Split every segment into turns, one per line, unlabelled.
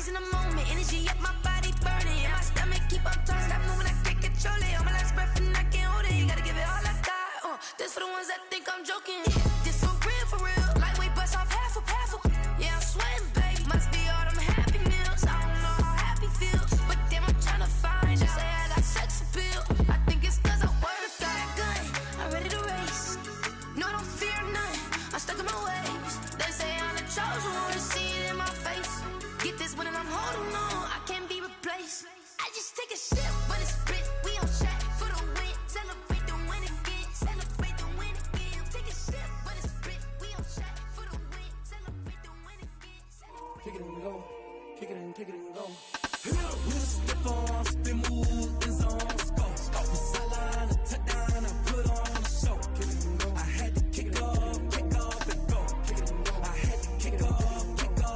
seizing the moment, energy up my body burning. My stomach keep on tossing, stop moving, I can't control it. On my last breath and I can't hold it. You gotta give it all I got. This for the ones that think I'm joking. This for real. Lightweight bust off half a. Yeah, I'm sweating, babe. Must be all them happy meals. I don't know how happy feels, but damn, I'm trying to find. Just say I got sex appeal. I think it's 'cause I work. Got a gun, I'm ready to race. No, I don't fear nothing. I'm stuck in my ways. They say I'm the chosen one. See it in my face. Get this one and I'm holding on. I can't be replaced. I just take a sip, but it's split. We on track for the win. Celebrate the win again. Celebrate the win again. Take a sip, but it's split. We on track for the win. Celebrate the win again.
Kick it and go. Kick it and go. With a step on, spin move, is on, go. From sideline to touchdown, I put on a show. Kick it and go. I had to kick off and go. Kick it and go. I had to kick off and go.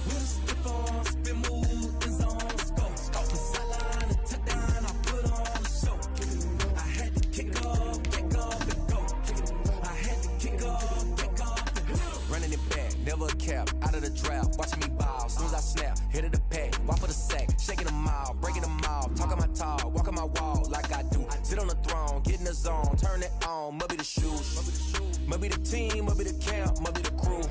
With a step on, spin move, is on, go. From sideline to touchdown, I put on a show. Kick it and go. I had to kick off and go. Kick it and go. I had to kick off and go. Running it back, never a cap, out of the draft, watching me ball. Soon as I snap, hit of the pack, walk for the sack, shaking them all, breaking them all, talking my talk, walking my wall like I do. Sit on the throne, get in the zone, turn it on, must be the shoes, must be the team, must be the camp, must be the crew.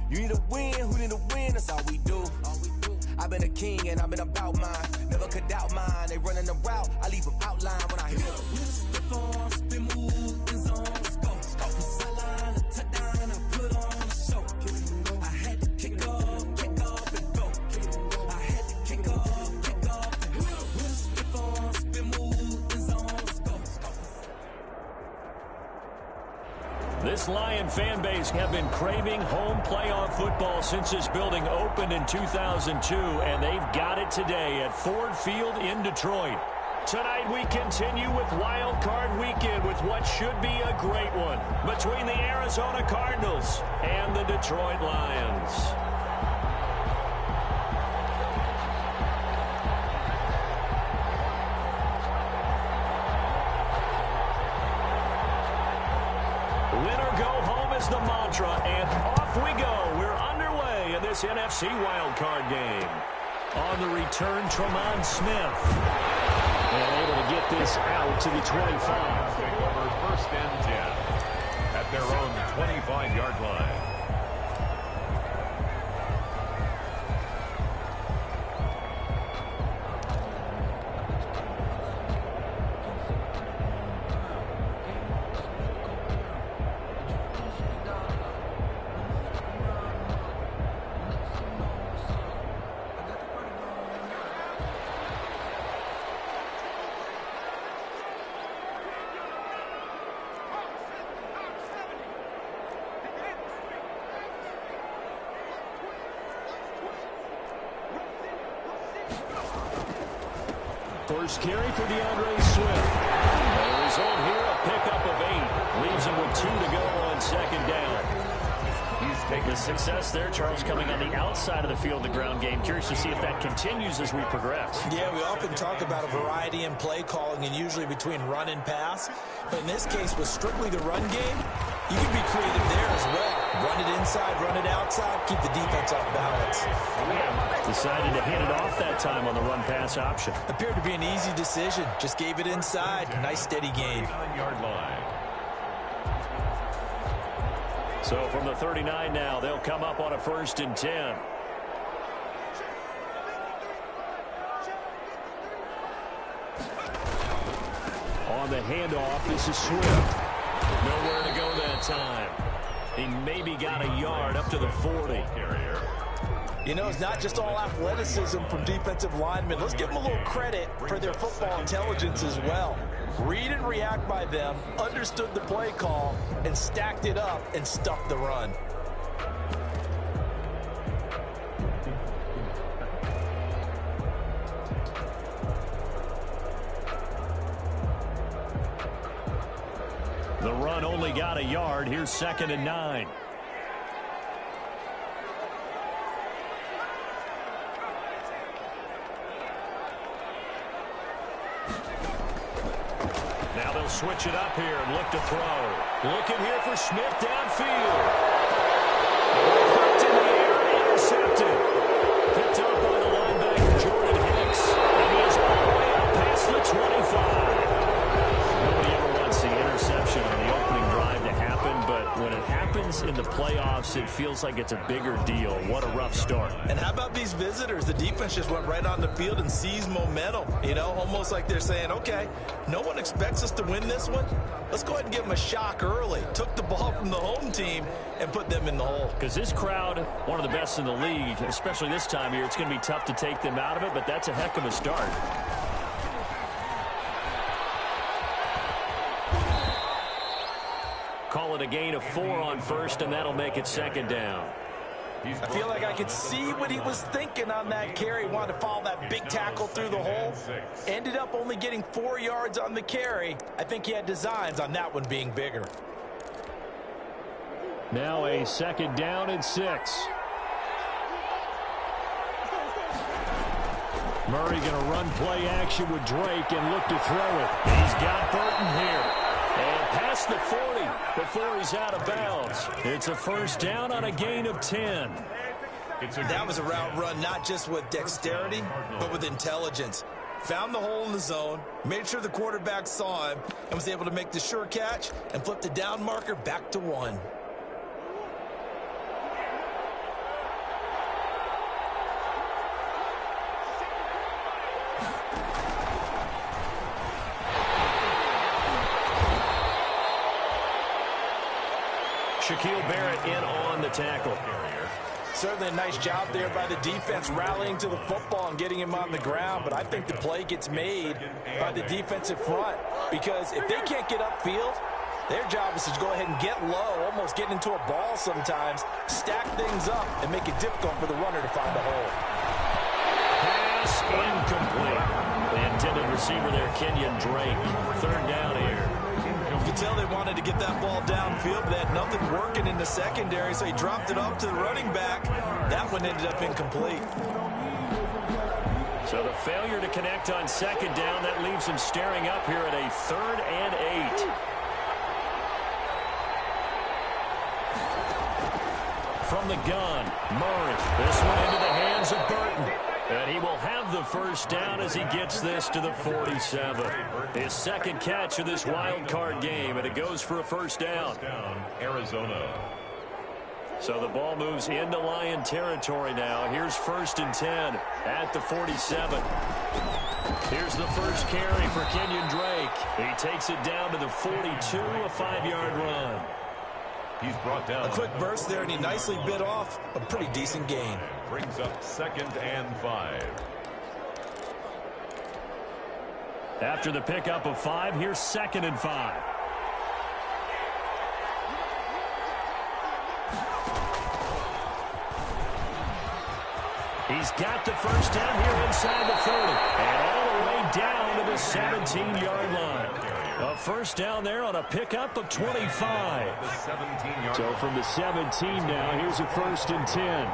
You need a win, who need a win, that's all we do. I've been a king and I've been about mine, never could doubt mine. They running the route, I leave them outline when I hit it. Step on, spin move, is on, go. From sideline to touchdown, I put on a show. I had to kick off and go. I had to kick off and go. With a step on, spin move, is on, go.
This Lion fan base have been craving home playoff football since this building opened in 2002, and they've got it today at Ford Field in Detroit. Tonight we continue with Wild Card Weekend with what should be a great one between the Arizona Cardinals and the Detroit Lions. Win or go home is the mantra, and off we go. We're underway in this NFC Wild Card game. On the return, Tremont Smith. And able to get this out to the 25.
Take over first and 10 at their own 25-yard line.
First carry for DeAndre Swift. The result here, a pickup of 8. Leaves him with 2 to go on second down. The success there, Charles, coming on the outside of the field, the ground game. Curious to see if that continues as we progress.
Yeah, we often talk about a variety in play calling and usually between run and pass. But in this case, with strictly the run game, you can be creative there as well. Run it inside, run it outside, keep the defense off balance.
Decided to hand it off that time on the run-pass option.
Appeared to be an easy decision. Just gave it inside. Nice steady gain.
9-yard line.
So from the 39 now, they'll come up on a 1st and 10. On the handoff, this is Swift. Nowhere to go that time. He maybe got a yard up to the 40.
You know, it's not just all athleticism from defensive linemen. Let's give them a little credit for their football intelligence as well. Read and react by them, understood the play call, and stacked it up and stuffed the run.
The run only got a yard. Here's 2nd and 9. Now they'll switch it up here and look to throw. Looking here for Smith downfield. Hooked in the air, intercepted. Picked up feels like it's a bigger deal. What a rough start.
And how about these visitors? The defense just went right on the field and seized momentum. You know, almost like they're saying, okay, no one expects us to win this one. Let's go ahead and give them a shock early. Took the ball from the home team and put them in the hole.
Because this crowd, one of the best in the league, especially this time of year, it's going to be tough to take them out of it, but that's a heck of a start. Call it a gain of 4 on first, and that'll make it second down.
I feel like I could see what he was thinking on that carry. Wanted to follow that big tackle through the hole. Ended up only getting 4 yards on the carry. I think he had designs on that one being bigger.
Now a second down and 6. Murray going to run play action with Drake and look to throw it. He's got Burton here. And past the 40 before he's out of bounds. It's a first down on a gain of 10.
That was a route run not just with dexterity, but with intelligence. Found the hole in the zone, made sure the quarterback saw him, and was able to make the sure catch and flip the down marker back to 1.
Shaquille Barrett in on the tackle.
Certainly a nice job there by the defense rallying to the football and getting him on the ground, but I think the play gets made by the defensive front because if they can't get upfield, their job is to go ahead and get low, almost get into a ball sometimes, stack things up, and make it difficult for the runner to find a hole.
Pass incomplete. The intended receiver there, Kenyon Drake. Third down here.
You could tell they wanted to get that ball downfield, but they had nothing working in the secondary, so he dropped it off to the running back. That one ended up incomplete.
So the failure to connect on second down, that leaves him staring up here at a 3rd and 8. From the gun, Murray. This one into the hands of Burton. And he will have the first down as he gets this to the 47. His second catch of this wild card game, and it goes for a first down.
Arizona.
So the ball moves into Lion territory now. Here's 1st and 10 at the 47. Here's the first carry for Kenyon Drake. He takes it down to the 42, a 5-yard run.
He's brought down.
A quick burst there, and he nicely bit off a pretty decent gain.
Brings up 2nd and 5.
After the pickup of 5, here's 2nd and 5. He's got the first down here inside the 30. And all the way down to the 17-yard line. A first down there on a pickup of 25. So from the 17 now, here's a 1st and 10.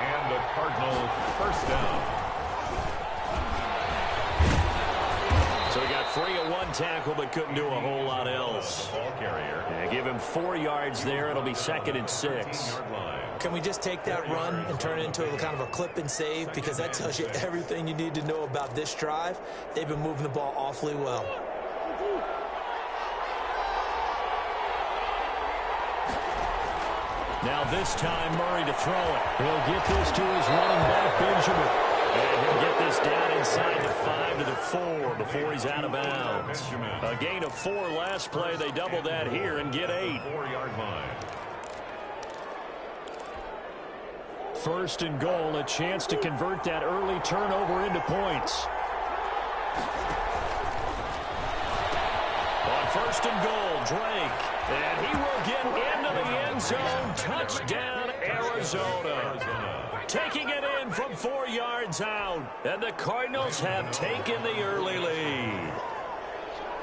And the Cardinal first down.
So he got free of one tackle, but couldn't do a whole lot else.
Ball carrier.
Yeah, give him 4 yards there. It'll be 2nd and 6.
Can we just take that run and turn it into a kind of a clip and save? Because that tells you everything you need to know about this drive. They've been moving the ball awfully well.
Now this time, Murray to throw it. He'll get this to his running back, Benjamin. And he'll get this down inside the 5 to the 4 before he's out of bounds. A gain of 4 last play. They double that here and get 8.
4-yard line.
1st and goal, a chance to convert that early turnover into points. On 1st and goal, Drake. And he will get into the end zone. Touchdown, Arizona. Taking it in from 4 yards out. And the Cardinals have taken the early lead.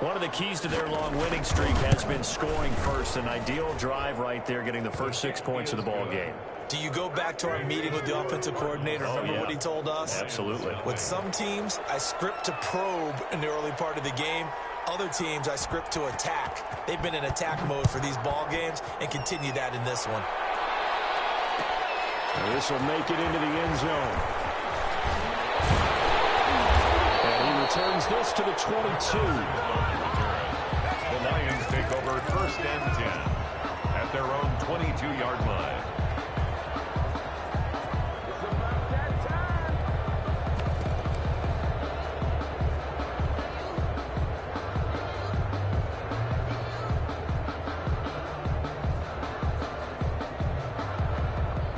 One of the keys to their long winning streak has been scoring first. An ideal drive right there, getting the first 6 points of the ball game.
Do you go back to our meeting with the offensive coordinator? Remember what he told us?
Absolutely.
With some teams, I script to probe in the early part of the game. Other teams, I script to attack. They've been in attack mode for these ball games and continue that in this one.
And this will make it into the end zone. And he returns this to the 22.
The Lions take over 1st and 10 at their own 22-yard line.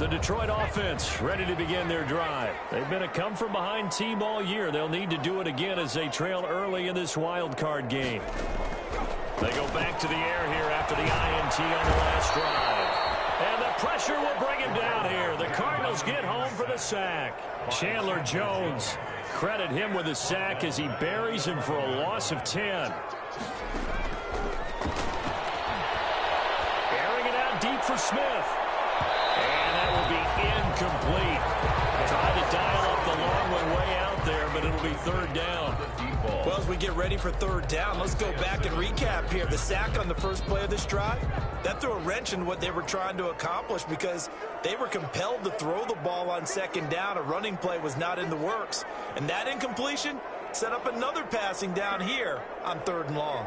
the Detroit offense ready to begin their drive. They've been a come-from-behind team all year. They'll need to do it again as they trail early in this wild card game. They go back to the air here after the INT on the last drive. And the pressure will bring him down here. The Cardinals get home for the sack. Chandler Jones, credit him with a sack as he buries him for a loss of 10. Airing it out deep for Smith. And that will be incomplete. Tried to dial up the long one way out there, but it'll be third down.
Well, as we get ready for third down, let's go back and recap here. The sack on the first play of this drive, that threw a wrench in what they were trying to accomplish because they were compelled to throw the ball on second down. A running play was not in the works. And that incompletion set up another passing down here on third and long.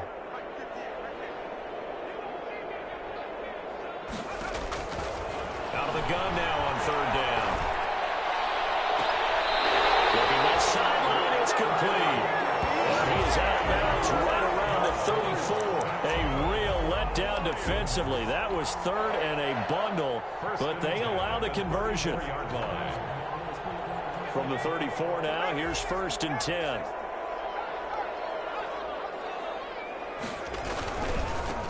Out of the gun now on third down. Looking left sideline, it's complete. He is out of bounds right around the 34. A real letdown defensively. That was third and a bundle, but they allow the conversion. From the 34 now, here's first and 10.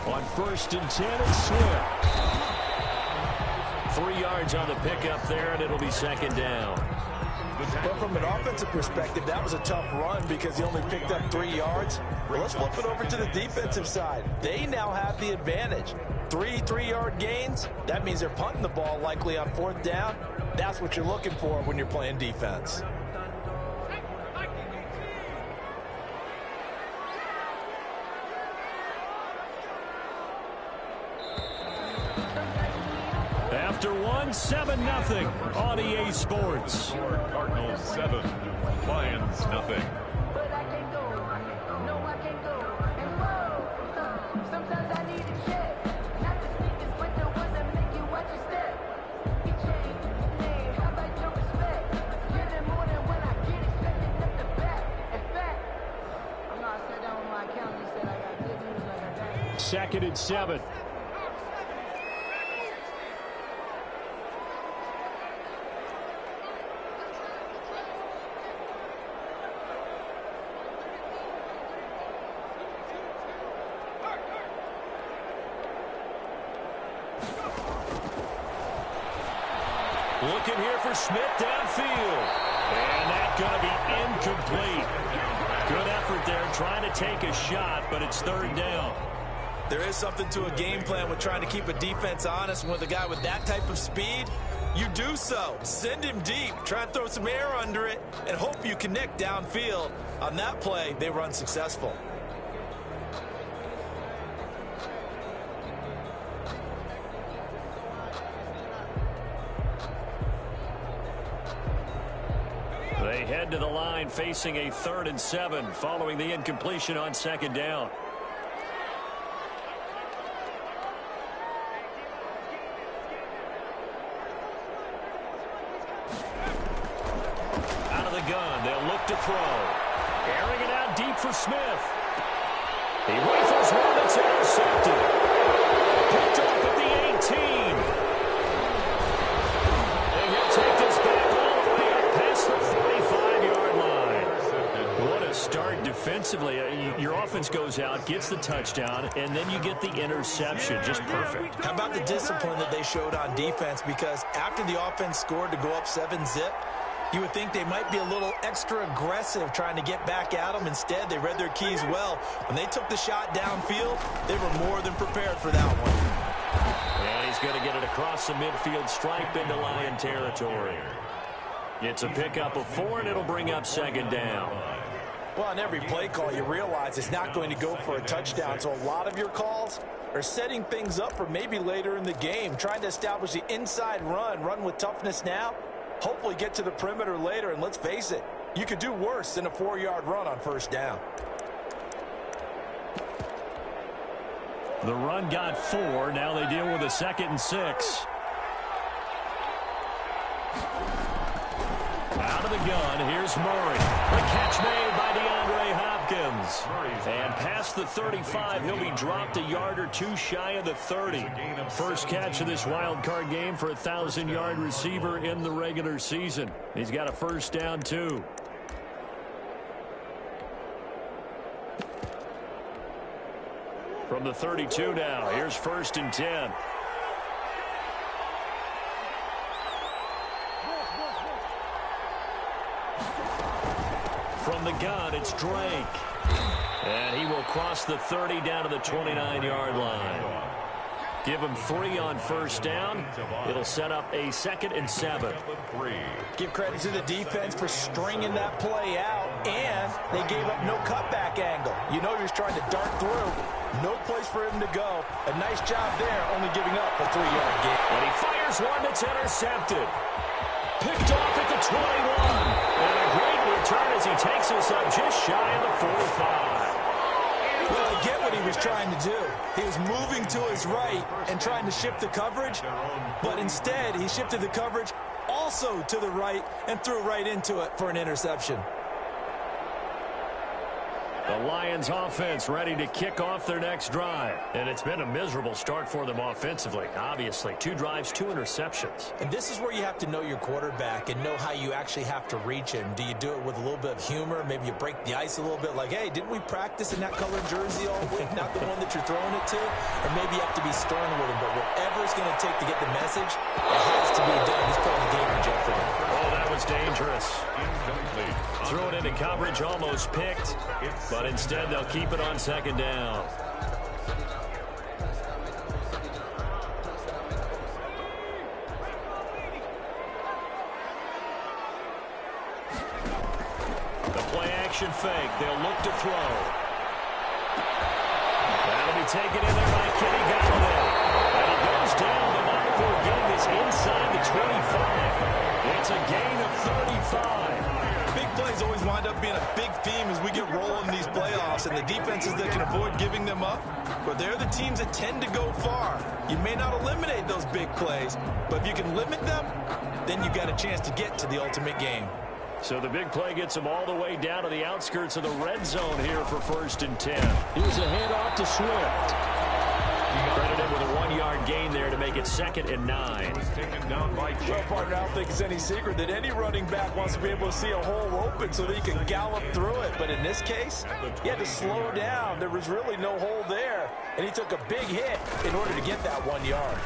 On first and 10, it's Swift. 3 yards on the pickup there, and it'll be second down.
But from an offensive perspective, that was a tough run because he only picked up 3 yards. Well, let's flip it over to the defensive side. They now have the advantage. 3 3-yard gains. That means they're punting the ball likely on fourth down. That's what you're looking for when you're playing defense.
After one, 7-0 on EA Sports.
Cardinals 7, Lions nothing.
But I can't go, no I can't go, and whoa, sometimes I need a check, not the sneakers, but the ones that make you watch your step. You change your name, how about your respect? Get it more than when I get expected at the back. In fact, I'm not sat down with my accountant and said I got good news like I got.
Second and 7. Looking here for Smith downfield. And that's going to be incomplete. Good effort there trying to take a shot, but it's third down.
There is something to a game plan with trying to keep a defense honest. With a guy with that type of speed, you do so. Send him deep. Try and throw some air under it and hope you connect downfield. On that play, they were unsuccessful.
They head to the line facing a 3rd and 7 following the incompletion on second down. Out of the gun, they'll look to throw. Airing it out deep for Smith. He rifles one that's intercepted. Picked off at the 18. And he'll take this back all the way up past the 45-yard line. What a start defensively. Your offense goes out, gets the touchdown, and then you get the interception. Just perfect.
How about the discipline that they showed on defense? Because after the offense scored to go up 7-zip, you would think they might be a little extra aggressive trying to get back at them. Instead, they read their keys well. When they took the shot downfield, they were more than prepared for that one.
And he's going to get it across the midfield stripe into Lion territory. It's a pickup of 4, and it'll bring up second down.
Well, on every play call, you realize it's not going to go for a touchdown. So a lot of your calls are setting things up for maybe later in the game, trying to establish the inside run with toughness now. Hopefully get to the perimeter later, and let's face it, you could do worse than a 4-yard run on first down.
The run got 4. Now they deal with a 2nd and 6. Out of the gun, here's Murray. The catch made by DeAndre Hopkins. Hopkins. And past the 35, he'll be dropped a yard or two shy of the 30. First catch of this wild card game for a 1,000-yard receiver in the regular season. He's got a first down, too. From the 32 now, here's 1st and 10. From the gun, it's Drake. And he will cross the 30 down to the 29-yard line. Give him 3 on first down. It'll set up a 2nd and 7.
Give credit to the defense for stringing that play out, and they gave up no cutback angle. You know he was trying to dart through. No place for him to go. A nice job there, only giving up a 3-yard gain.
And he fires one that's intercepted. Picked off at the 21. And a great return as he takes us up just shy of the 45.
Well, I get what he was trying to do. He was moving to his right and trying to shift the coverage, but instead he shifted the coverage also to the right and threw right into it for an interception.
The Lions offense ready to kick off their next drive. And it's been a miserable start for them offensively, obviously. 2 drives, 2 interceptions.
And this is where you have to know your quarterback and know how you actually have to reach him. Do you do it with a little bit of humor? Maybe you break the ice a little bit like, hey, didn't we practice in that colored jersey all week? Not the one that you're throwing it to? Or maybe you have to be stern with him. But whatever it's going to take to get the message, it has to be done. He's putting the game in jeopardy.
Oh, that was dangerous. Threw it into coverage, almost picked. But instead, they'll keep it on 2nd down. The play-action fake. They'll look to throw. That'll be taken in there by Kenny Galladay. And he goes down, but not before getting this inside the 25. It's a gain of 35.
Big plays always wind up being a big theme as we get rolling in these playoffs, and the defenses that can avoid giving them up, but they're the teams that tend to go far. You may not eliminate those big plays, but if you can limit them, then you got a chance to get to the ultimate game.
So the big play gets him all the way down to the outskirts of the red zone here for 1st and 10.
Here's a handoff to Swift.
Credited with a 1-yard gain there to make it 2nd and 9.
Well, partner, I don't think it's any secret that any running back wants to be able to see a hole open so that he can gallop through it. But in this case, he had to slow down. There was really no hole there, and he took a big hit in order to get that 1 yard.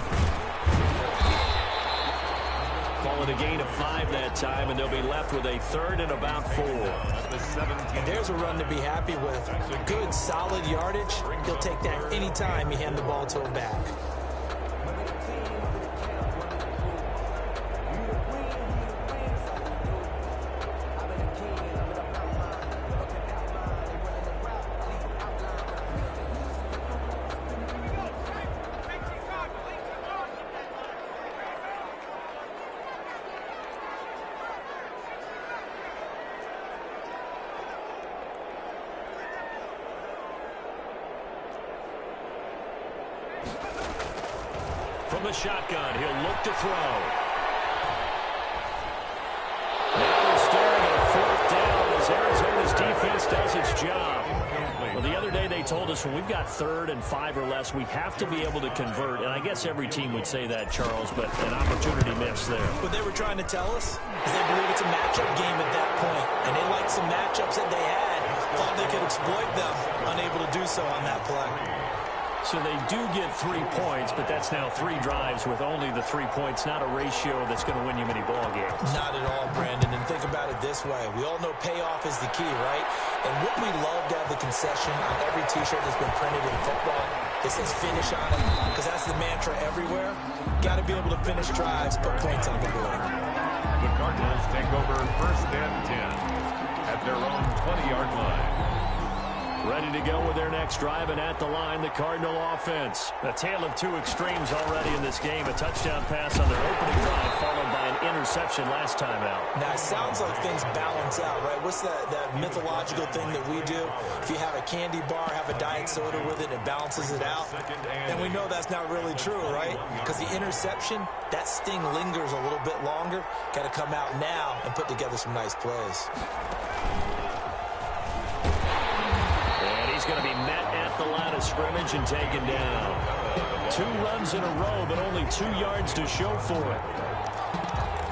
Call it a gain of 5 that time, and they'll be left with a 3rd and about 4.
And there's a run to be happy with. Good, solid yardage. He'll take that anytime you hand the ball to him back.
From the shotgun, he'll look to throw. Now they're staring at a 4th down as Arizona's defense does its job. Well, the other day they told us when we've got 3rd and 5 or less, we have to be able to convert. And I guess every team would say that, Charles, but an opportunity missed there.
What they were trying to tell us is they believe it's a matchup game at that point. And they liked some matchups that they had. Thought they could exploit them. Unable to do so on that play.
So they do get 3 points, but that's now 3 drives with only the 3 points, not a ratio that's going to win you many ball games.
Not at all, Brandon. And think about it this way. We all know payoff is the key, right? And wouldn't we love to have the concession on every T-shirt that's been printed in football? It says finish on it, because that's the mantra everywhere. Got to be able to finish drives, put points on the board.
The Cardinals take over 1st and 10 at their own 20-yard line.
Ready to go with their next drive, and at the line, the Cardinal offense. A tale of 2 extremes already in this game. A touchdown pass on their opening drive, followed by an interception last time out.
Now, it sounds like things balance out, right? What's that mythological thing that we do? If you have a candy bar, have a diet soda with it, it balances it out. And we know that's not really true, right? Because the interception, that sting lingers a little bit longer. Got to come out now and put together some nice plays.
going to be met at the line of scrimmage and taken down. 2 runs in a row, but only 2 yards to show for it.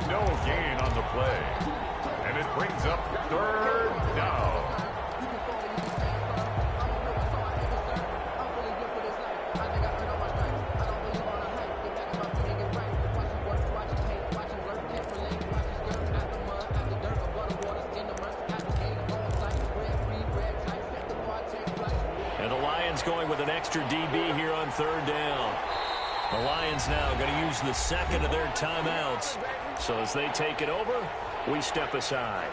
No gain on the play. And it brings up 3rd down.
Going with an extra DB here on 3rd down. The Lions now going to use the second of their timeouts. So as they take it over, we step aside.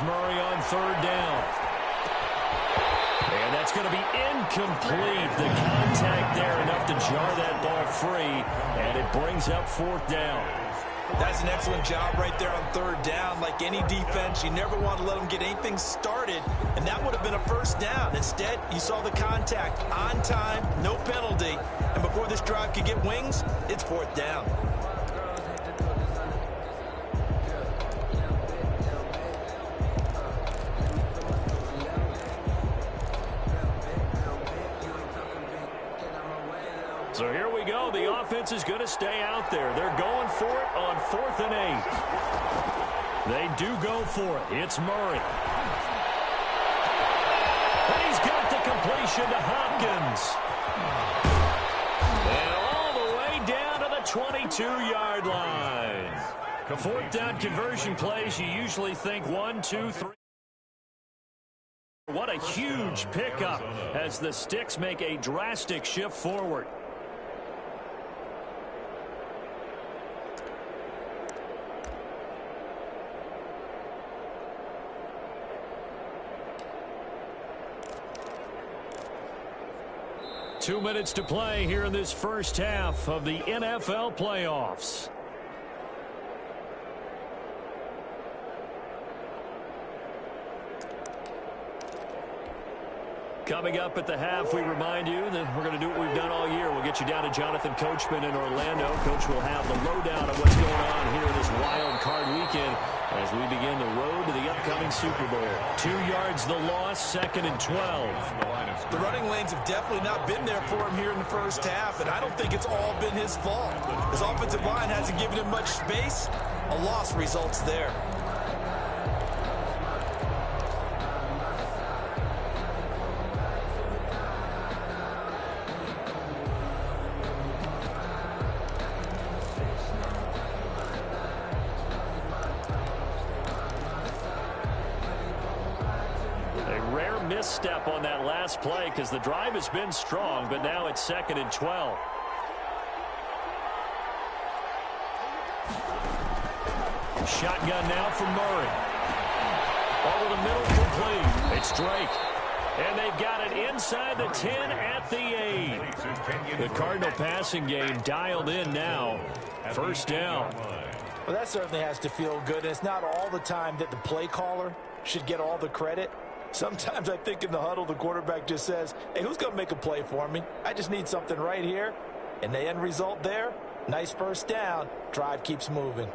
Murray on 3rd down. And that's going to be incomplete. The contact there enough to jar that ball free, and it brings up 4th down.
That's an excellent job right there on 3rd down. Like any defense, you never want to let them get anything started, and that would have been a 1st down. Instead, you saw the contact on time, no penalty, and before this drive could get wings, it's 4th down.
So here we go. The offense is going to stay out there. They're going for it on 4th and 8. They do go for it. It's Murray. He's got the completion to Hopkins. And all the way down to the 22-yard line. The 4th down conversion plays, you usually think 1, 2, 3. What a huge pickup as the Sticks make a drastic shift forward. Two minutes to play here in this first half of the NFL playoffs. Coming up at the half, we remind you that we're going to do what we've done all year. We'll get you down to Jonathan Coachman in Orlando. Coach will have the lowdown of what's going on here this wild card weekend as we begin the road to the upcoming Super Bowl. 2 yards the loss, 2nd and 12.
The running lanes have definitely not been there for him here in the first half, and I don't think it's all been his fault. His offensive line hasn't given him much space. A loss results there.
Misstep on that last play because the drive has been strong, but now it's 2nd and 12. Shotgun now from Murray. Over the middle, complete. It's Drake. And they've got it inside the 10 at the 8. The Cardinal passing game dialed in now. 1st down.
Well, that certainly has to feel good. And it's not all the time that the play caller should get all the credit. Sometimes I think in the huddle, the quarterback just says, hey, who's going to make a play for me? I just need something right here. And the end result there, nice 1st down. Drive keeps moving.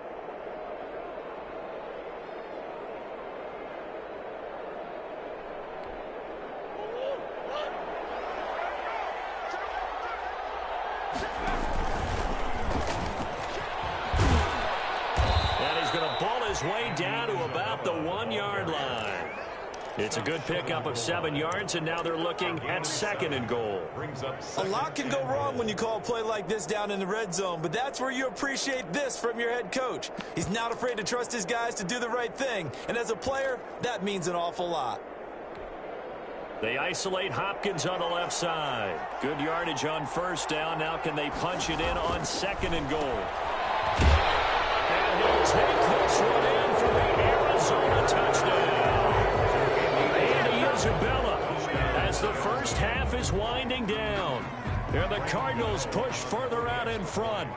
And he's going to pull his way down to about the 1-yard line. It's a good pickup of 7 yards, and now they're looking at 2nd and goal.
A lot can go wrong when you call a play like this down in the red zone, but that's where you appreciate this from your head coach. He's not afraid to trust his guys to do the right thing, and as a player, that means an awful lot.
They isolate Hopkins on the left side. Good yardage on 1st down. Now can they punch it in on 2nd and goal? And he'll take this one in for the Arizona touchdown. Isabella, as the first half is winding down. And the Cardinals push further out in front.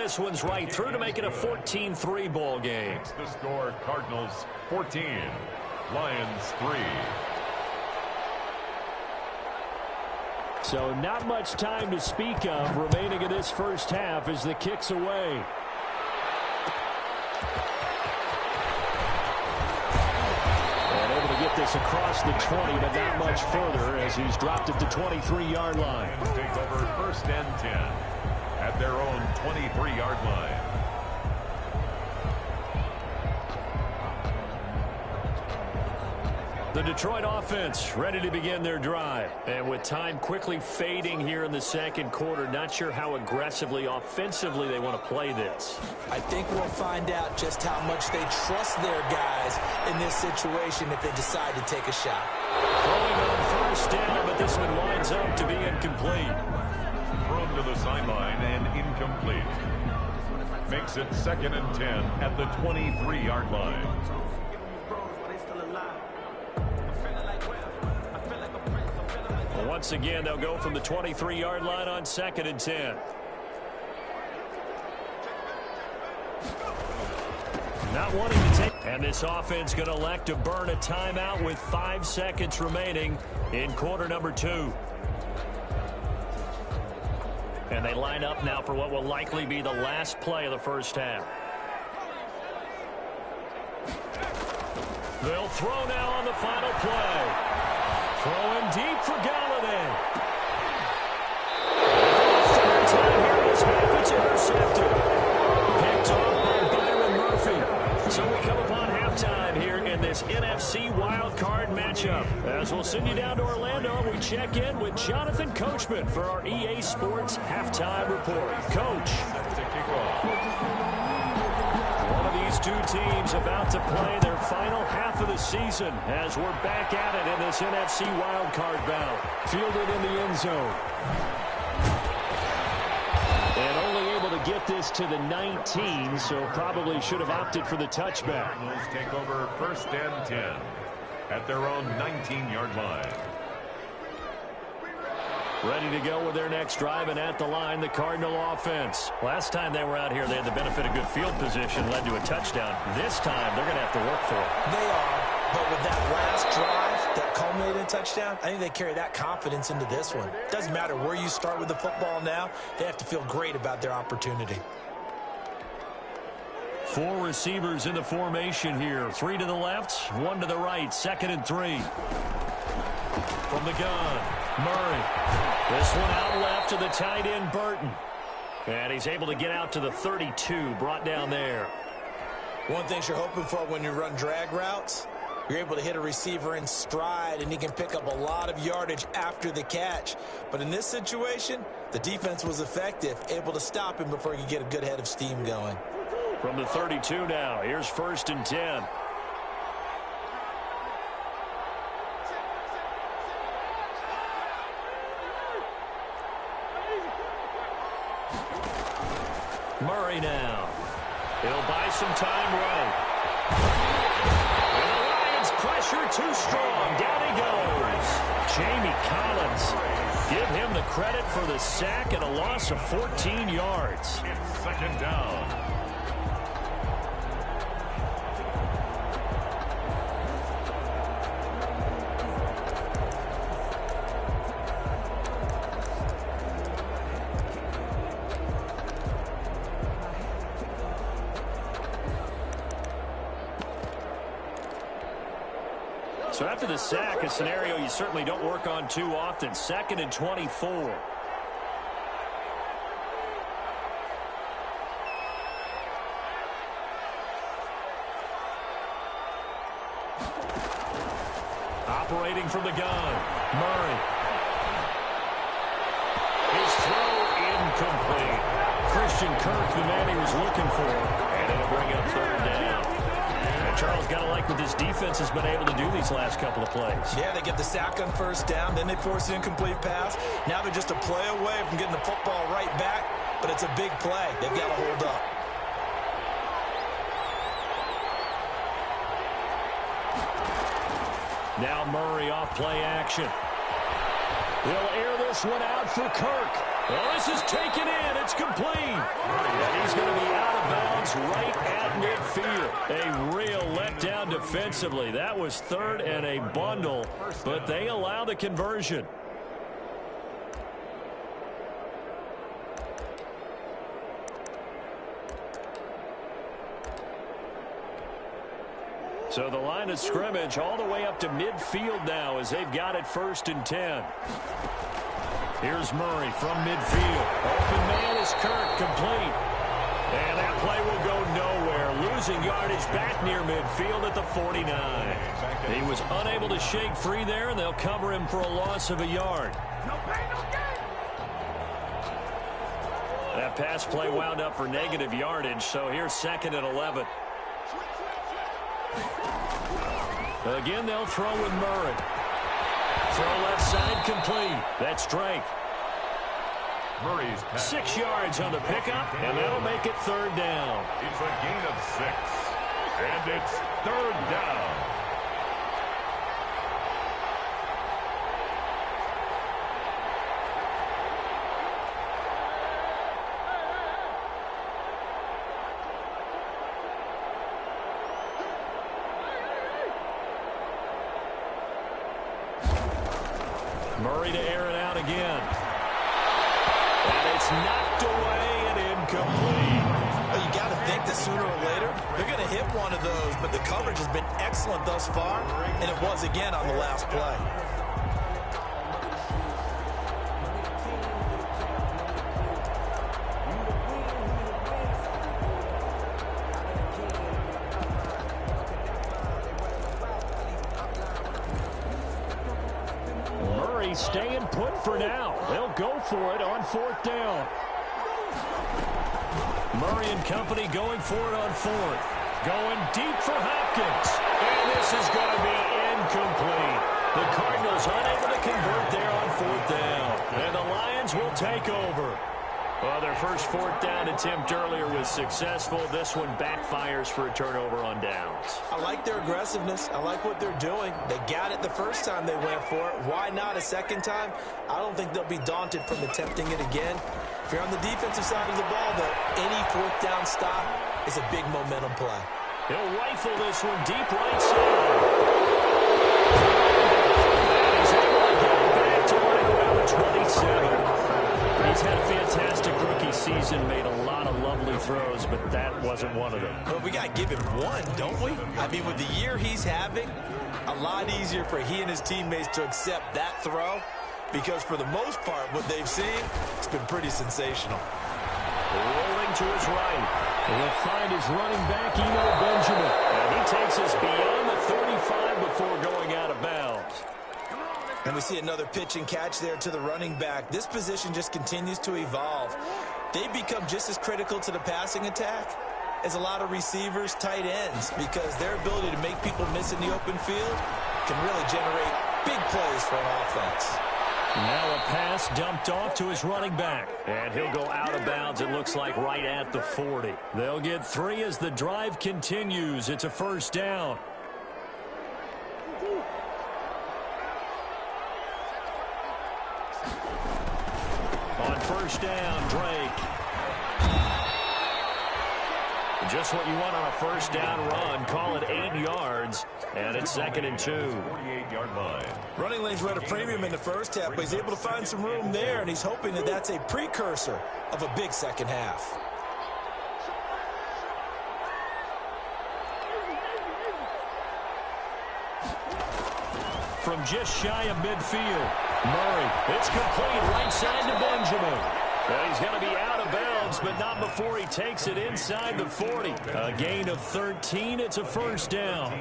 this one's right through to make it a 14-3 ball game.
The score, Cardinals 14, Lions 3.
So not much time to speak of remaining in this first half as the kick's away. And able to get this across the 20, but not much further as he's dropped at the 23-yard line.
Lions take over 1st and 10 at their own 23-yard line.
The Detroit offense ready to begin their drive. And with time quickly fading here in the second quarter, not sure how aggressively, offensively they want to play this.
I think we'll find out just how much they trust their guys in this situation if they decide to take a shot.
Throwing on 1st down, but this one winds up to be incomplete.
Thrown to the sideline and incomplete. Makes it 2nd and 10 at the 23-yard line.
Once again, they'll go from the 23-yard line on 2nd and 10. Not wanting to take. And this offense going to elect to burn a timeout with 5 seconds remaining in quarter number 2. And they line up now for what will likely be the last play of the first half. They'll throw now on the final play. Throwing deep for Galladay. It's intercepted. Picked off by Byron Murphy. So we come upon halftime here in this NFC wildcard matchup. As we'll send you down to Orlando, we check in with Jonathan Coachman for our EA Sports Halftime Report. Coach.
To kick off.
One of these two teams about to play their final half of the season as we're back at it in this NFC wildcard bout. Fielded in the end zone. And only able to get this to the 19, so probably should have opted for the touchback.
Cardinals take over 1st and 10 at their own 19-yard line.
Ready to go with their next drive, and at the line, the Cardinal offense. Last time they were out here, they had the benefit of good field position, led to a touchdown. This time, they're going to have to work for it.
They are, but with that last drive that culminated in a touchdown, I think they carry that confidence into this one. Doesn't matter where you start with the football now, they have to feel great about their opportunity.
4 receivers in the formation here. 3 to the left, 1 to the right. 2nd and 3. From the gun, Murray. This one out left to the tight end, Burton. And he's able to get out to the 32, brought down there.
One thing you're hoping for when you run drag routes, you're able to hit a receiver in stride, and he can pick up a lot of yardage after the catch. But in this situation, the defense was effective, able to stop him before he could get a good head of steam going.
From the 32 now, here's 1st and 10. Murray now. He'll buy some time right. And the Lions pressure too strong. Down he goes. Jamie Collins. Give him the credit for the sack and a loss of 14 yards.
It's 2nd down.
So after the sack, a scenario you certainly don't work on too often. 2nd and 24. Operating from the gun, Murray. His throw incomplete. Christian Kirk, the man he was looking for, and it'll bring up 3rd down. Charles, got to like what this defense has been able to do these last couple of plays.
Yeah, they get the sack on 1st down, then they force an incomplete pass. Now they're just a play away from getting the football right back, but it's a big play. They've got to hold up.
Now Murray off play action. He'll air this one out for Kirk. Well, this is taken in. It's complete. And he's going to be out of bounds right at midfield. A real letdown defensively. That was third and a bundle, but they allow the conversion. So the line of scrimmage all the way up to midfield now as they've got it 1st and 10. Here's Murray from midfield. Open man is Kirk, complete. And that play will go nowhere. Losing yardage back near midfield at the 49. He was unable to shake free there, and they'll cover him for a loss of a yard. That pass play wound up for negative yardage, so here's 2nd and 11. Again, they'll throw with Murray. Throw left side complete. That's Drake.
Murray's pass.
6 yards on the pickup, and that'll make it 3rd down.
It's a gain of 6. And it's 3rd down.
Murray to air it out again. And it's knocked away and incomplete.
Well, you got to think that sooner or later they're going to hit one of those, but the coverage has been excellent thus far, and it was again on the last play.
Staying put for now. They'll go for it on 4th down. Murray and company going for it on 4th. Going deep for Hopkins. And this is going to be incomplete. The Cardinals unable to convert there on 4th down. And the Lions will take over. Well, their first 4th down attempt earlier was successful. This one backfires for a turnover on downs.
I like their aggressiveness. I like what they're doing. They got it the first time they went for it. Why not a second time? I don't think they'll be daunted from attempting it again. If you're on the defensive side of the ball, though, any 4th down stop is a big momentum play.
He'll rifle this one deep right side. And he's able to get it back to right around the 27. He's had a fantastic rookie season, made a lot of lovely throws, but that wasn't one of them.
But we got to give him one, don't we? I mean, with the year he's having, a lot easier for he and his teammates to accept that throw, because for the most part, what they've seen, it's been pretty sensational.
Rolling to his right. He'll find his running back, Benjamin. And he takes us beyond the 35 before going out of bounds.
And we see another pitch and catch there to the running back. This position just continues to evolve. They become just as critical to the passing attack as a lot of receivers, tight ends, because their ability to make people miss in the open field can really generate big plays for an offense.
Now a pass dumped off to his running back. And he'll go out of bounds, it looks like, right at the 40. They'll get 3 as the drive continues. It's a 1st down. On 1st down, Drake. Just what you want on a 1st down run. Call it 8 yards, and it's 2nd and 2.
48-yard line.
Running lanes were at a premium in the first half, but he's able to find some room there, and he's hoping that that's a precursor of a big second half.
From just shy of midfield, Murray. It's complete right side to Benjamin. And he's going to be out of bounds, but not before he takes it inside the 40. A gain of 13. It's a 1st down.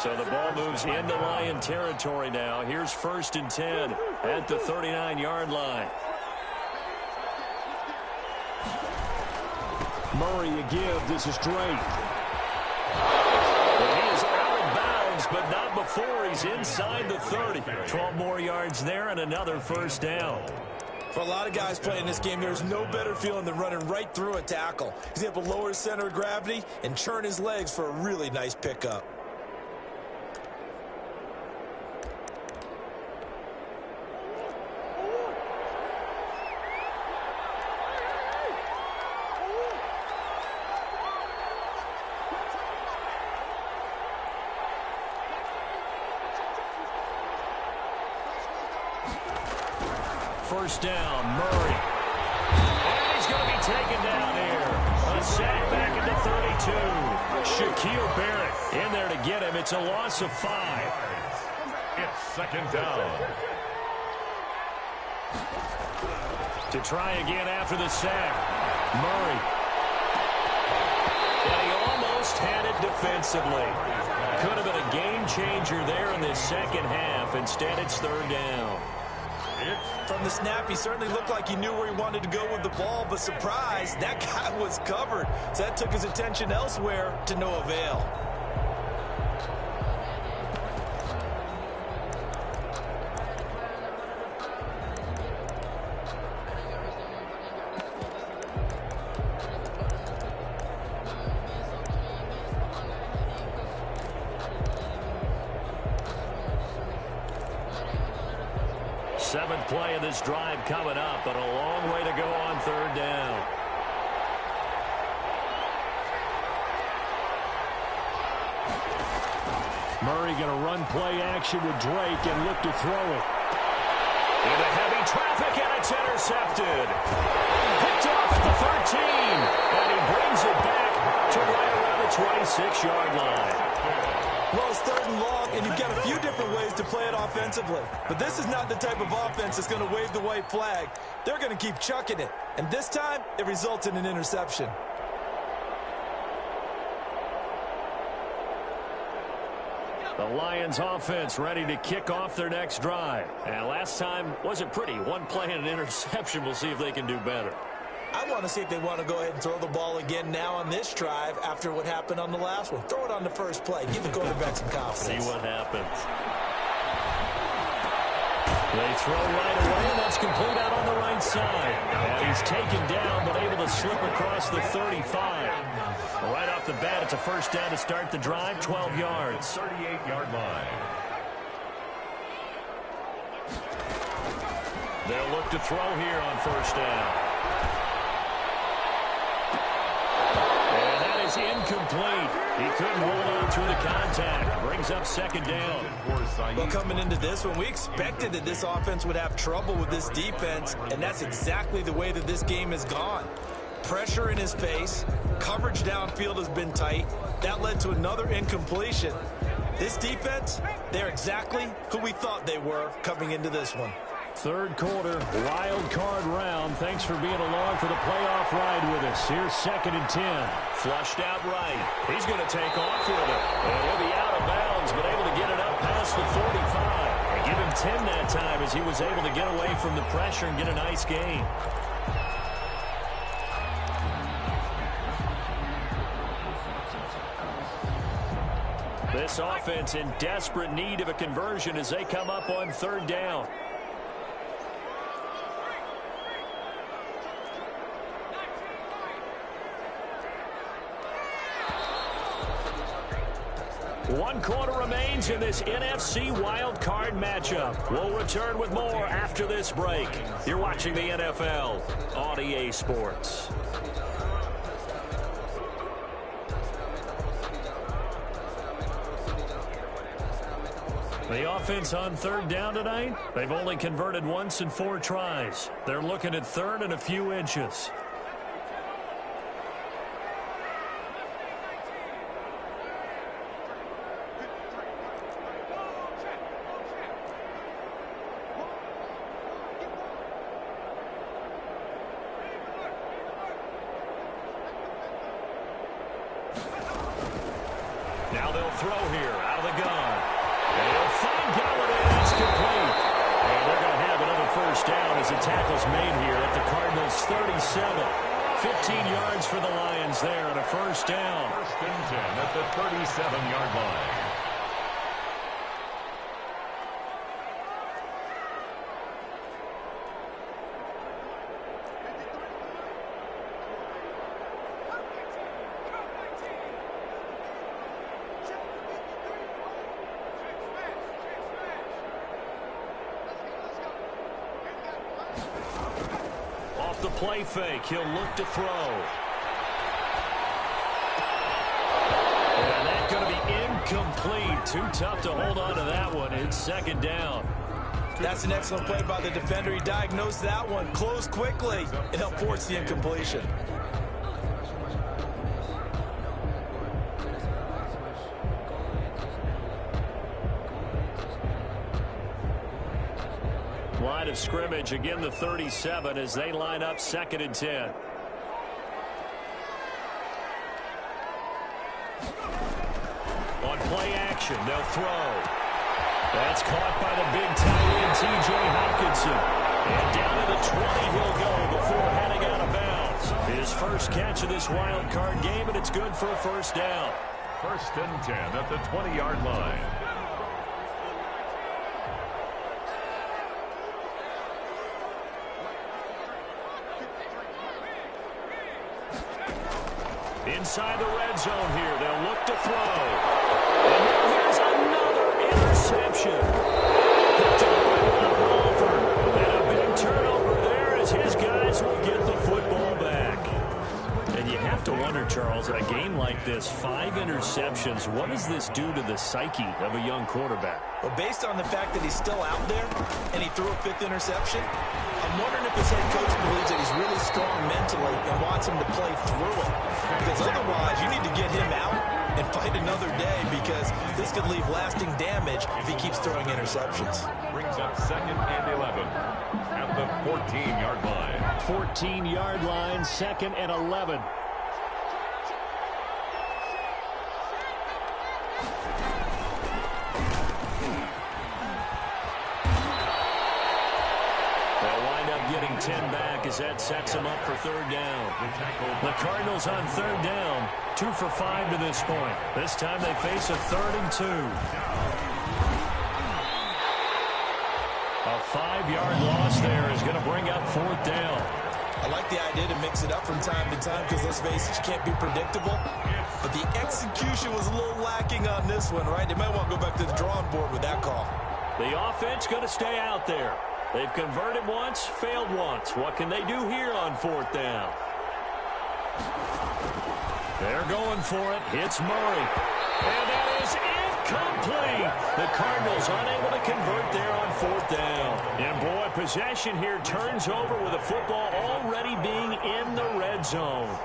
So the ball moves into Lion territory now. Here's 1st and 10 at the 39-yard line. Murray again. This is Drake. Well, he is out of bounds, but not before he's inside the 30. 12 more yards there and another 1st down.
For a lot of guys playing this game, there's no better feeling than running right through a tackle. He's able to lower his center of gravity and churn his legs for a really nice pickup.
first down. Murray. And he's going to be taken down here. A sack back into 32. Shaquille Barrett in there to get him. It's a loss of 5.
It's second down.
To try again after the sack. Murray. And he almost had it defensively. Could have been a game changer there in this second half. Instead, it's third down.
From the snap, he certainly looked like he knew where he wanted to go with the ball, but surprise, that guy was covered. So that took his attention elsewhere to no avail.
Seventh play of this drive coming up, but a long way to go on third down. Murray going to run play action with Drake and look to throw it. Into heavy traffic, and it's intercepted. Picked off at the 13, and he brings it back to right around the 26-yard line.
Well, it's third and long, and you've got a few different ways to play it offensively. But this is not the type of offense that's going to wave the white flag. They're going to keep chucking it. And this time, it results in an interception.
The Lions offense ready to kick off their next drive. And last time wasn't pretty. One play and an interception. We'll see if they can do better.
I want to see if they want to go ahead and throw the ball again now on this drive after what happened on the last one. Throw it on the first play. Give the quarterback some confidence.
See what happens. They throw right away, and that's complete out on the right side. And he's taken down, but able to slip across the 35. Right off the bat, it's a first down to start the drive, 12 yards.
38-yard line.
They'll look to throw here on first down. Incomplete. He couldn't hold on through the contact. Brings up second down.
Well, coming into this one, we expected that this offense would have trouble with this defense, and that's exactly the way that this game has gone. Pressure in his face. Coverage downfield has been tight. That led to another incompletion. This defense, they're exactly who we thought they were coming into this one.
Third quarter, wild card round. Thanks for being along for the playoff ride with us. Here's second and 10. Flushed out right. He's going to take off with it. And he'll be out of bounds, but able to get it up past the 45. And give him 10 that time as he was able to get away from the pressure and get a nice gain. This offense in desperate need of a conversion as they come up on third down. One quarter remains in this NFC wild card matchup. We'll return with more after this break. You're watching the NFL on EA Sports. The offense on third down tonight, they've only converted once in 4 tries. They're looking at third and a few inches. Now they'll throw here out of the gun. And they'll find Galladay, and it's complete. And they're going to have another first down as the tackle's made here at the Cardinals' 37. 15 yards for the Lions there and a first down.
First and 10 at the 37-yard line.
The play fake. He'll look to throw. And that's going to be incomplete. Too tough to hold on to that one. It's second down.
That's an excellent play by the defender. He diagnosed that one, closed quickly, and helped force the incompletion.
Line of scrimmage, again the 37 as they line up 2nd and 10. On play action, they'll throw. That's caught by the big tight end, T.J. Hockenson. And down to the 20 he'll go before heading out of bounds. His first catch of this wild card game, and it's good for a first down.
1st and 10 at the 20-yard line.
Inside the red zone here, they'll look to throw. And now here's another interception. Picked up by Ron Walford. And a big turnover there as his guys will get the football back. And you have to wonder, Charles, in a game like this, 5 interceptions, what does this do to the psyche of a young quarterback?
Well, based on the fact that he's still out there and he threw a 5th interception, I'm wondering if his head coach believes that he's really strong mentally and wants him to play through it. Because otherwise, you need to get him out and fight another day, because this could leave lasting damage if he keeps throwing interceptions.
Brings up 2nd and 11 at the 14-yard line.
14-yard line, 2nd and 11. Getting 10 back as that sets him up for 3rd down. The Cardinals on 3rd down, 2 for 5 to this point. This time they face a 3rd and 2. A 5-yard loss there is going to bring up 4th down.
I like the idea to mix it up from time to time because, let's face it, you can't be predictable. But the execution was a little lacking on this one, right? They might want to go back to the drawing board with that call.
The offense going to stay out there. They've converted once, failed once. What can they do here on 4th down? They're going for it. Hits Murray. And that is incomplete. The Cardinals unable to convert there on 4th down. And boy, possession here turns over with the football already being in the red zone.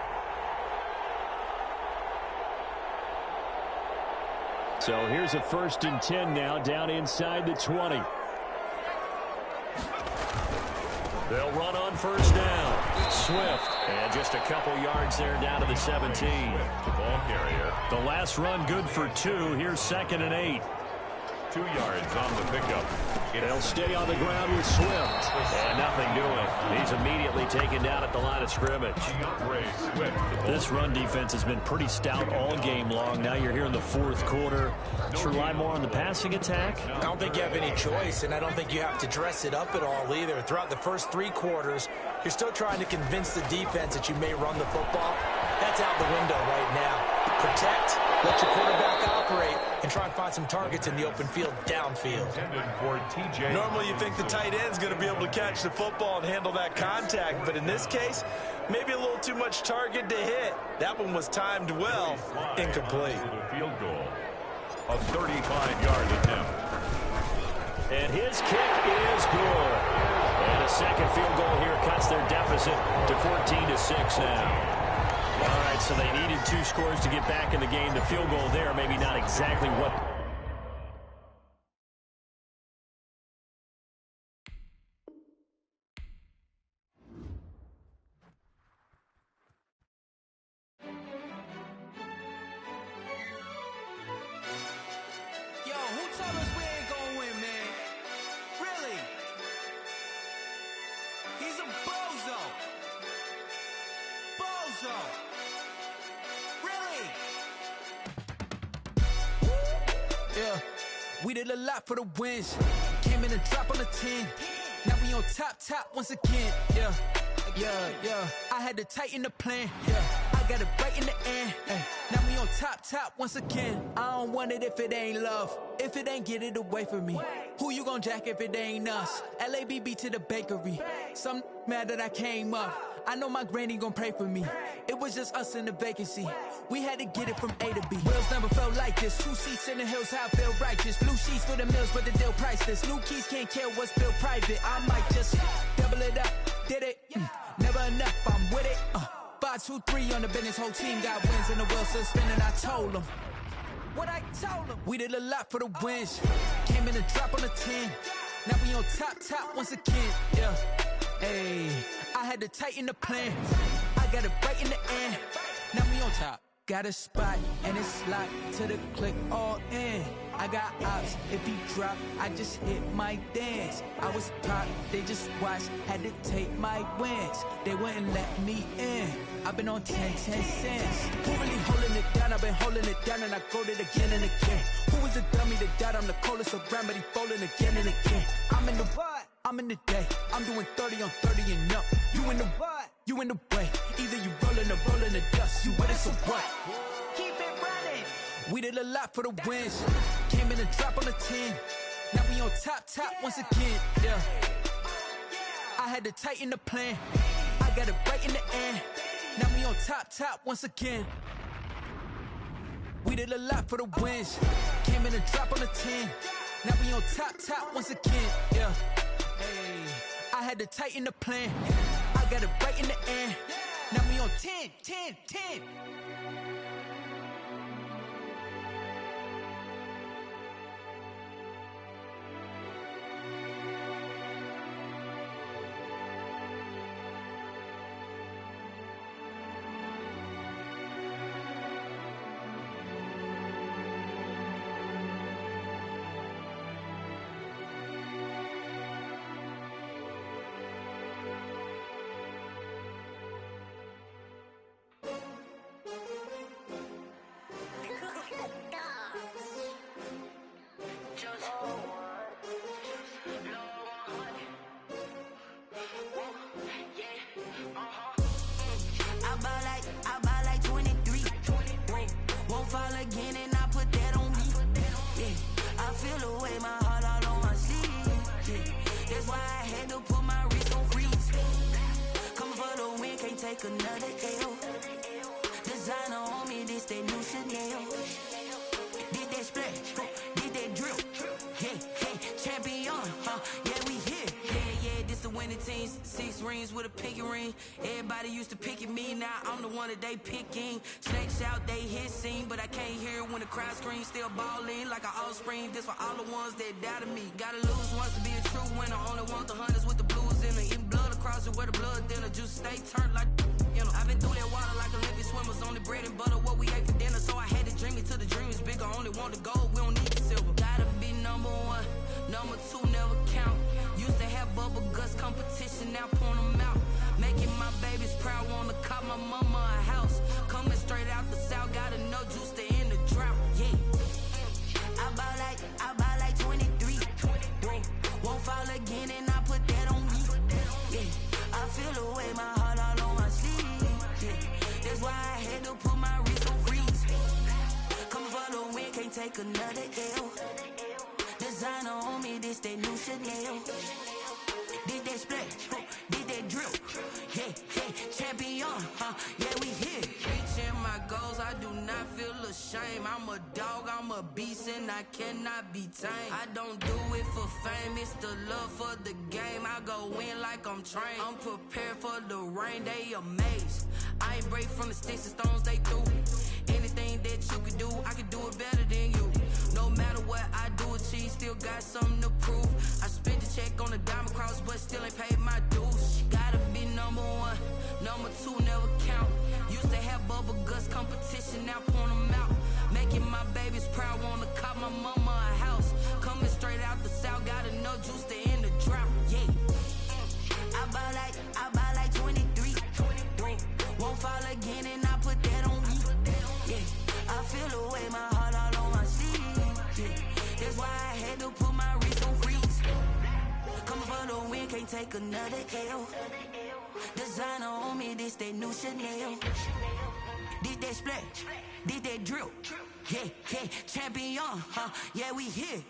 So here's a 1st and 10 now down inside the 20. They'll run on 1st down. Swift. And just a couple yards there down to the 17.
Ball carrier.
The last run good for 2. Here's 2nd and 8.
2 yards on the pickup.
They'll stay on the ground with Swift. And nothing doing. He's immediately taken down at the line of scrimmage. This run defense has been pretty stout all game long. Now you're here in the 4th quarter. To rely more on the passing attack?
I don't think you have any choice, and I don't think you have to dress it up at all either. Throughout the first 3 quarters, you're still trying to convince the defense that you may run the football. That's out the window right now. Protect, let your quarterback operate, and try and find some targets in the open field downfield. Normally you think the tight end's going to be able to catch the football and handle that contact, but in this case, maybe a little too much target to hit. That one was timed well. Incomplete.
Field goal. A 35-yard attempt.
And his kick is good. And a second field goal here cuts their deficit to 14-6 now. All right, so they needed 2 scores to get back in the game. The field goal there, maybe not exactly what...
Yo, who told us we ain't gonna win, man? Really? He's a bozo. Bozo. Really? Yeah, we did a lot for the wins. Came in and drop on the 10. Now we on top once again. Yeah. I had to tighten the plan. Yeah, I got it right in the end. Now we on top once again. I don't want it if it ain't love. If it ain't, get it away from me. Who you gon' jack if it ain't us? LABB to the bakery. Some mad that I came up.
I know my granny gon' pray for me. It was just us in the vacancy. We had to get it from A to B. Wheels never felt like this. 2 seats in the hills, how I feel righteous. Blue sheets for the mills, but the deal priceless. New keys can't care what's built private. I might just double it up. Did it? Never enough, I'm with it. 5, 2, 3 on the business. Whole team got wins and the wheels still spinning. I told them what I told them. We did a lot for the wins. Came in and drop on the 10. Now we on top once again. Yeah. Hey, I had to tighten the plan. I got it right in the end. Now we on top. Got a spot and it's locked to the click all in. I got ops, if he drop, I just hit my dance. I was popped, they just watched, had to take my wins. They wouldn't let me in. I've been on 10 cents. Who really holding it down? I've been holding it down and I go it again and again. Who was the dummy that died? I'm the coldest around, but he folding again and again. I'm in the what? I'm in the day. I'm doing 30 on 30 and up. You in the what? You in the way. Either you rolling or rolling the dust. You with us or what? Keep it running. We did a lot for the wins. Came in and drop on the 10. Now we on top once again. Yeah. I had to tighten the plan. I got it right in the end. Now we on top once again. We did a lot for the wins. Came in and drop on the 10. Now we on top once again. Yeah. Hey, I had to tighten the plan. I got it right in the end. Now we on 10.
I buy like 23. Won't fall again and I put that on me. Yeah, I feel the way, my heart all on my sleeve. Yeah, that's why I had to put my wrist on freeze. Coming for the win, can't take another L. Designer on me, this that new Chanel. Did that splash, did that drip. Yeah, champion, yeah, we here. Yeah, this the winning team. 6 rings with a pinky ring. Everybody used to pick at me, now I'm the one that they picking. Snakes out, they hit scene, but I can't hear when the crowd screams. Still balling like an offspring. This for all the ones that doubted me. Gotta lose once to be a true winner. Only want the hunters with the blues in it. Eating blood across it where the blood dinner. Juice stay turned like, you know. I've been through that water like Olympic swimmers. Only bread and butter, what we ate for dinner. So I had to dream it till the dream is bigger. Only want the gold, we don't need the silver. Gotta be number 1, number 2 never count. Used to have bubble guts competition, now point them out. Making my babies proud, wanna cop my mama a house. Coming straight out the south, got enough juice to end the drought. Yeah, I buy like 23. Won't fall again and I put that on me. Yeah, I feel the way, my heart all on my sleeve. Yeah, that's why I had to put my wrist on freeze. Coming for the win, can't take another L. Designer on me, this that new Chanel. Did that splash, did that drip. Yeah, champion, yeah, we here. Reaching my goals, I do not feel ashamed. I'm a dog, I'm a beast, and I cannot be tamed. I don't do it for fame, it's the love for the game. I go in like I'm trained. I'm prepared for the rain, they amazed. I ain't break from the sticks and stones they threw. Anything that you can do, I can do it better than you. No matter what I do, achieve, still got something to prove. I spent the check on the diamond cross, but still ain't paid my dues. Gotta be number 1, number 2 never count. Used to have bubble guts competition, now point them out. Making my babies proud, wanna cop my mama a house. Coming straight out the south, got enough juice to end the drought. Yeah, I buy like 23. Won't fall again and I put that on me. Yeah, I feel the way, my heart all on my sleeve. Yeah, that's why I had to put my wrist on freeze. Coming for the win, can't take another L. Designer on me, this that new Chanel. Did that splash, did that drip. Yeah, champion, yeah, we here.